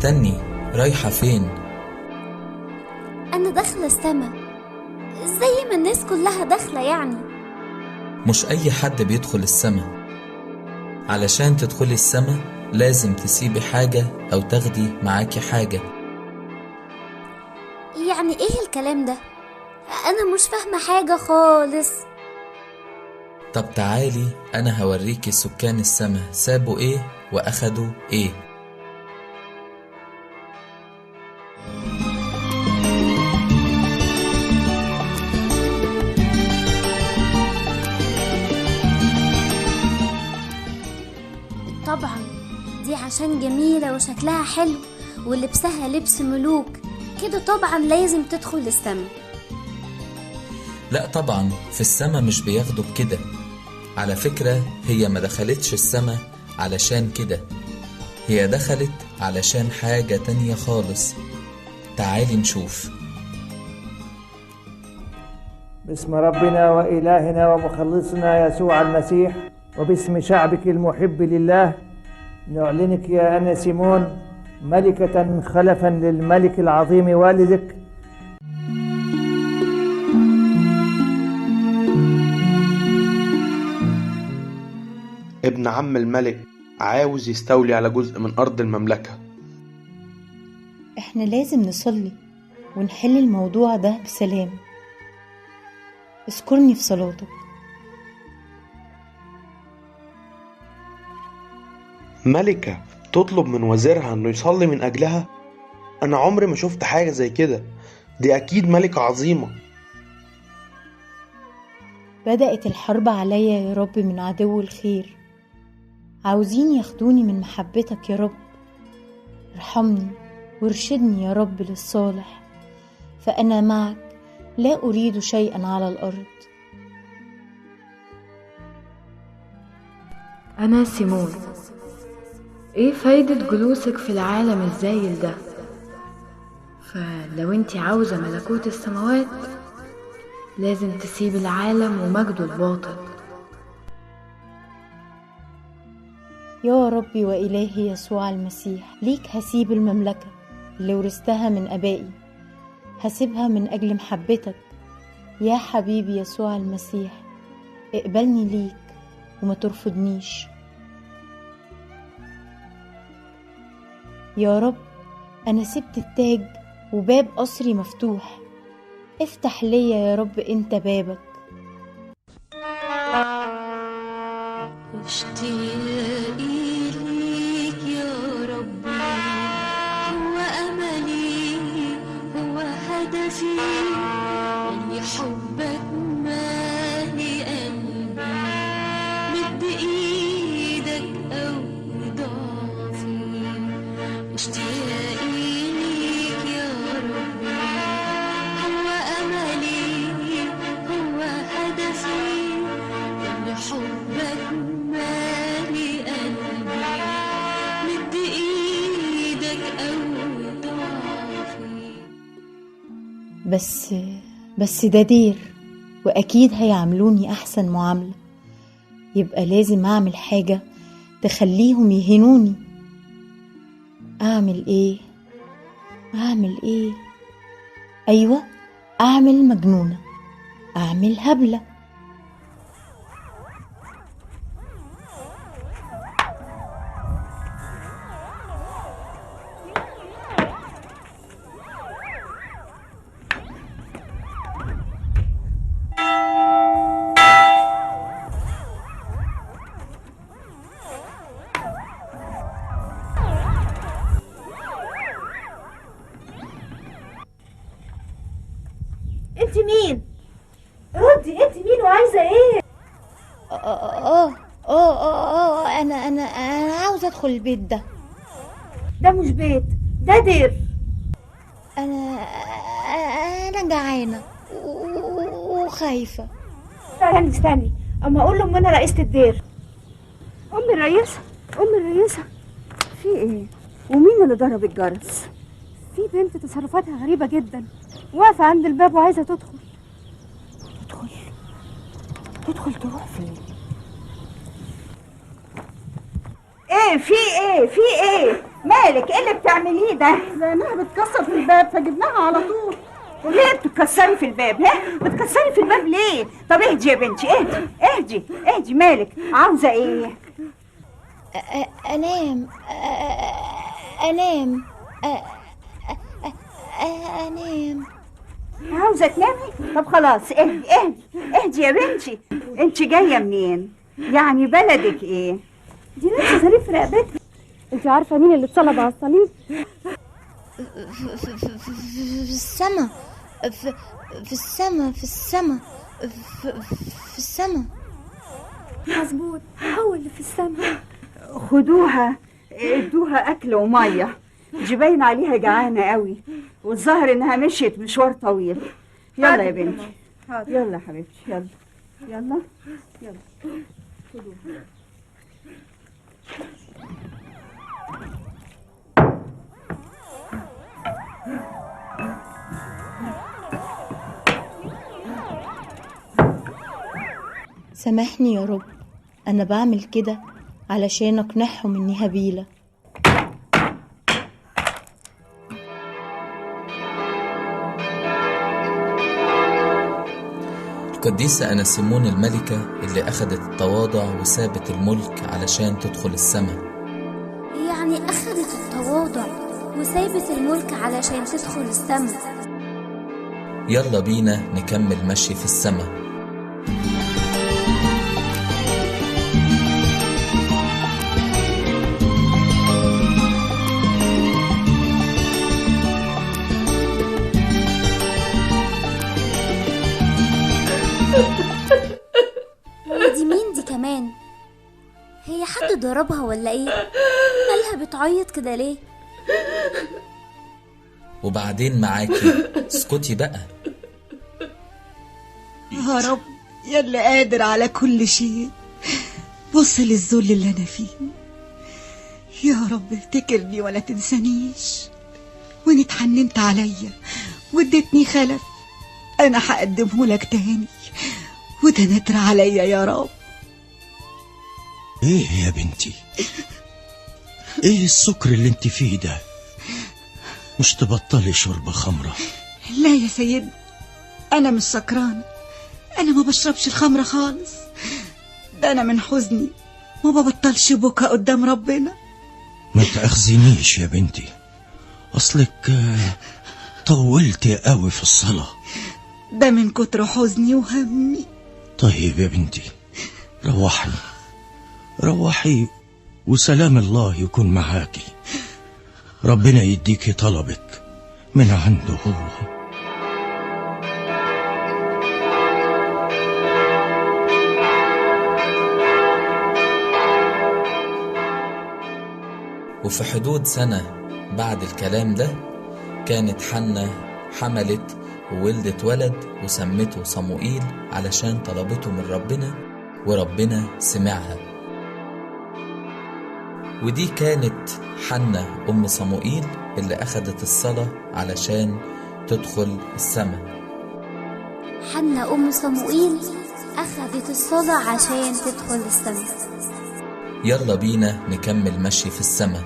استني، رايحة فين؟ أنا داخلة السما زي ما الناس كلها داخلة يعني. مش أي حد بيدخل السما. علشان تدخلي السما لازم تسيبي حاجة أو تاخدي معاكي حاجة. يعني إيه الكلام ده؟ أنا مش فاهمة حاجة خالص. طب تعالي أنا هوريكي سكان السما سابوا إيه وأخدوا إيه. طبعا دي عشان جميلة وشكلها حلو ولبسها لبس ملوك كده، طبعا لازم تدخل السما. لا طبعا، في السما مش بياخدوا بكده. على فكرة هي ما دخلتش السما علشان كده، هي دخلت علشان حاجة تانية خالص. تعالي نشوف. باسم ربنا وإلهنا ومخلصنا يسوع المسيح، وباسم شعبك المحب لله، نعلنك يا أنا سيمون ملكة خلفا للملك العظيم والدك. ابن عم الملك عاوز يستولي على جزء من أرض المملكة. احنا لازم نصلي ونحل الموضوع ده بسلام. اذكرني في صلاتك. ملكة تطلب من وزيرها انه يصلي من اجلها؟ انا عمري ما شفت حاجة زي كده، دي اكيد ملكة عظيمة. بدأت الحرب عليا يا رب من عدو الخير، عاوزين ياخدوني من محبتك يا رب. ارحمني وارشدني يا رب للصالح، فأنا معك لا أريد شيئا على الأرض. أنا سيمون، إيه فايدة جلوسك في العالم الزايل ده؟ فلو انتي عاوزة ملكوت السماوات لازم تسيب العالم ومجده الباطل. يا ربي وإلهي يسوع المسيح، ليك هسيب المملكة اللي ورثتها من أبائي، هسيبها من أجل محبتك يا حبيبي يسوع المسيح. اقبلني ليك وما ترفضنيش يا رب. أنا سبت التاج وباب قصري مفتوح، افتح ليا يا رب انت بابك. اشتياقي ليك يا ربي، هو أملي هو هدفي، اللي حبك مالي قلبي، مد ايدك قوي ضعفي. اشتياقي ليك يا ربي، هو أملي هو هدفي، اللي حبك مالي قلبي، مد ايدك قوي ضعفي. بس ده دير، وأكيد هيعملوني أحسن معاملة، يبقى لازم أعمل حاجة تخليهم يهنوني. أعمل إيه؟ أيوة، أعمل مجنونة، أعمل هبلة. انت مين؟ ردي، انت مين وعايزه ايه؟ انا عاوزه ادخل البيت ده. ده مش بيت، ده دير. انا جعانه وخايفه. استني اما اقول له ان انا رئيسه الدير. ام الرئيسه في ايه؟ ومين اللي ضرب الجرس؟ في بنت تصرفاتها غريبه جدا، واقفه عند الباب وعايزه تدخل تروح فين؟ ايه في ايه مالك؟ ايه اللي بتعمليه ده؟ لانها بتكسر في الباب فجبناها على طول. ليه بتكسري في الباب؟ بتكسري في الباب ليه؟ طب اهدي يا بنتي، اهدي مالك؟ عاوزه ايه؟ انام. عاوزه تنامي؟ طب خلاص اهدي يا بنتي. انت جايه منين؟ يعني بلدك ايه؟ دي لسه صليب في رقبتها. انت عارفه مين اللي اتصلب على الصليب؟ في السما. مظبوط، هو اللي في السما. خدوها ادوها اكل وميه، دي باين عليها جعانه قوي، والظاهر انها مشيت مشوار طويل. يلا يا بنتي، يلا يا حبيبتي، يلا خدوها. سامحني يا رب، أنا بعمل كده علشان أقنعهم إني هبيلة. القديسة أناسيمون الملكة اللي أخدت التواضع وسابت الملك علشان تدخل السماء. يعني أخدت التواضع وسابت الملك علشان تدخل السماء. يلا بينا نكمل مشي في السماء. ودي مين دي كمان؟ هي حد ضربها ولا ايه؟ مالها بتعيط كده ليه؟ وبعدين معاكي، اسكتي بقى. يا رب يا اللي قادر على كل شيء، بص للذل اللي انا فيه. يا رب افتكرني ولا تنسانيش، وان اتحننت عليا واديتني خلف انا هقدمه لك تاني، وده نتر عليا يا رب. ايه يا بنتي؟ ايه السكر اللي انت فيه ده؟ مش تبطلي شرب خمرة؟ لا يا سيد، انا مش سكرانة، انا ما بشربش الخمرة خالص، ده انا من حزني ما ببطلش بكا قدام ربنا. ما تأخذنيش يا بنتي، اصلك طولتي قوي في الصلاة. ده من كتر حزني وهمي. طيب يا بنتي، روحي وسلام الله يكون معاكي، ربنا يديكي طلبك من عنده هو. وفي حدود سنة بعد الكلام ده كانت حنة حملت وولدت ولد وسمته صموئيل علشان طلبته من ربنا، وربنا سمعها. ودي كانت حنة أم صموئيل اللي أخدت الصلاة علشان تدخل السماء. حنة أم صموئيل أخدت الصلاة عشان تدخل السماء. يلا بينا نكمل مشي في السماء.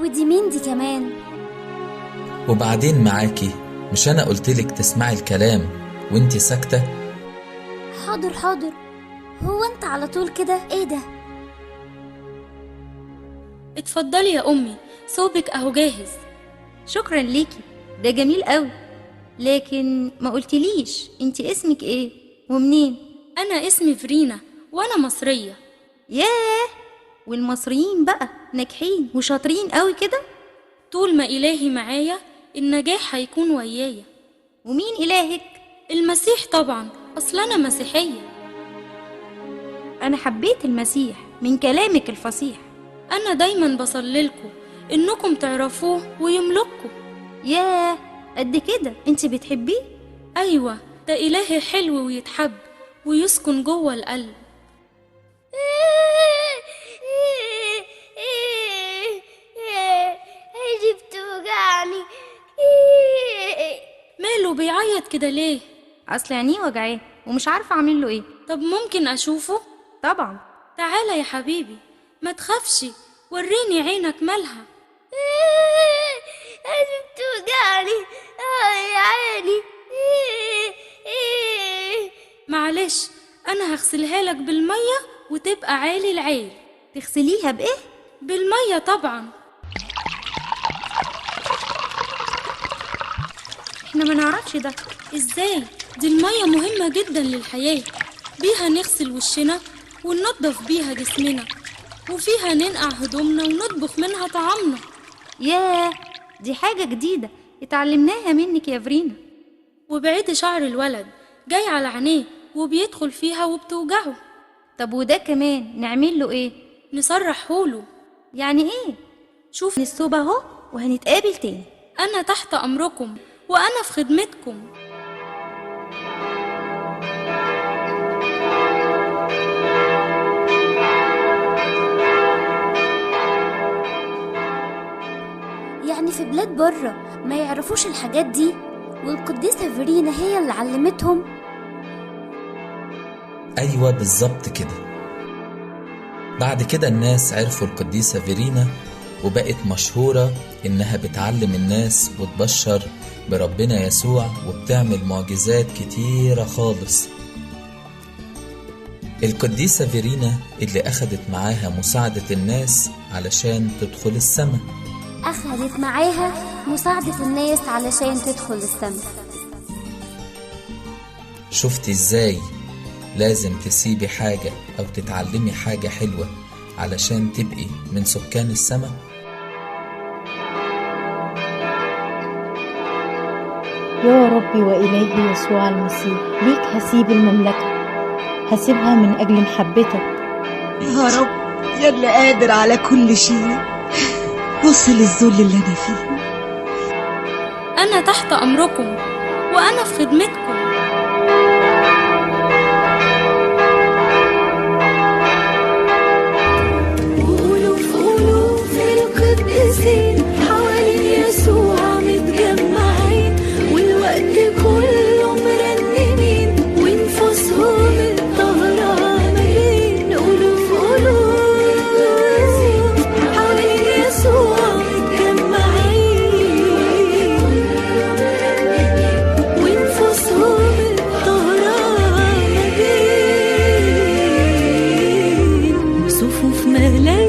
ودي مين دي كمان؟ وبعدين معاكي، مش أنا قلتلك تسمعي الكلام وانتي ساكتة؟ حاضر، هو انت على طول كده؟ ايه ده؟ اتفضلي يا أمي، صوبك أهو جاهز. شكرا ليكي، ده جميل قوي. لكن ما قلتليش انت اسمك ايه ومنين؟ أنا اسمي فرينا وأنا مصرية. ياه، والمصريين بقى ناجحين وشاطرين قوي كده. طول ما إلهي معايا النجاح هيكون ويايا. ومين إلهك؟ المسيح طبعا، أصل أنا مسيحية. أنا حبيت المسيح من كلامك الفصيح. أنا دايما بصللكوا إنكم تعرفوه ويملككوا. ياه، قد كده انت بتحبيه؟ أيوة، ده إلهي حلو ويتحب ويسكن جوه القلب. عيني بتوجعني. ماله بيعيط كده ليه؟ اصل عينيه وجعاه ومش عارفه اعمل له ايه. طب ممكن اشوفه؟ طبعا. تعالى يا حبيبي، ما تخافش، وريني عينك مالها. عيني بتوجعني يا عيني. معلش، انا هغسلها لك بالميه وتبقى عالي العين. تغسليها بايه؟ بالميه طبعا. احنا ما نعرفش ده. ازاي؟ دي الميه مهمه جدا للحياه، بيها نغسل وشنا وننضف بيها جسمنا، وفيها ننقع هدومنا ونطبخ منها طعامنا. ياه، دي حاجه جديده اتعلمناها منك يا فرينا. وبعيد شعر الولد جاي على عينيه وبيدخل فيها وبتوجعه. طب وده كمان نعمل له ايه؟ نسرحهوله. يعني ايه؟ شوف الصوب اهو وهنتقابل تاني. انا تحت امركم وانا في خدمتكم. يعني في بلاد بره ما يعرفوش الحاجات دي، والقديسة فيرينا هي اللي علمتهم؟ أيوة بالظبط كده. بعد كده الناس عرفوا القديسة فيرينا وبقت مشهورة إنها بتعلم الناس وتبشر بربنا يسوع وبتعمل معجزات كتيرة خالص. القديسة فيرينا اللي أخدت معاها مساعدة الناس علشان تدخل السماء. أخدت معاها مساعدة الناس علشان تدخل السماء. شفتي إزاي لازم تسيبي حاجة أو تتعلمي حاجة حلوة علشان تبقي من سكان السماء؟ يا ربي وإلهي يسوع المسيح، ليك هسيب المملكة، هسيبها من أجل محبتك. يا رب يا اللي قادر على كل شيء، بص للذل اللي أنا فيه. أنا تحت أمركم وأنا في خدمتكم. وألوف القديسين حوالين يسوع متجمعين، والوقت كله مرنمين ونفوسهم الطهرة مليين. ألوف حوالين يسوع متجمعين ونفوسهم الطهرة مليين. صفوف ملايين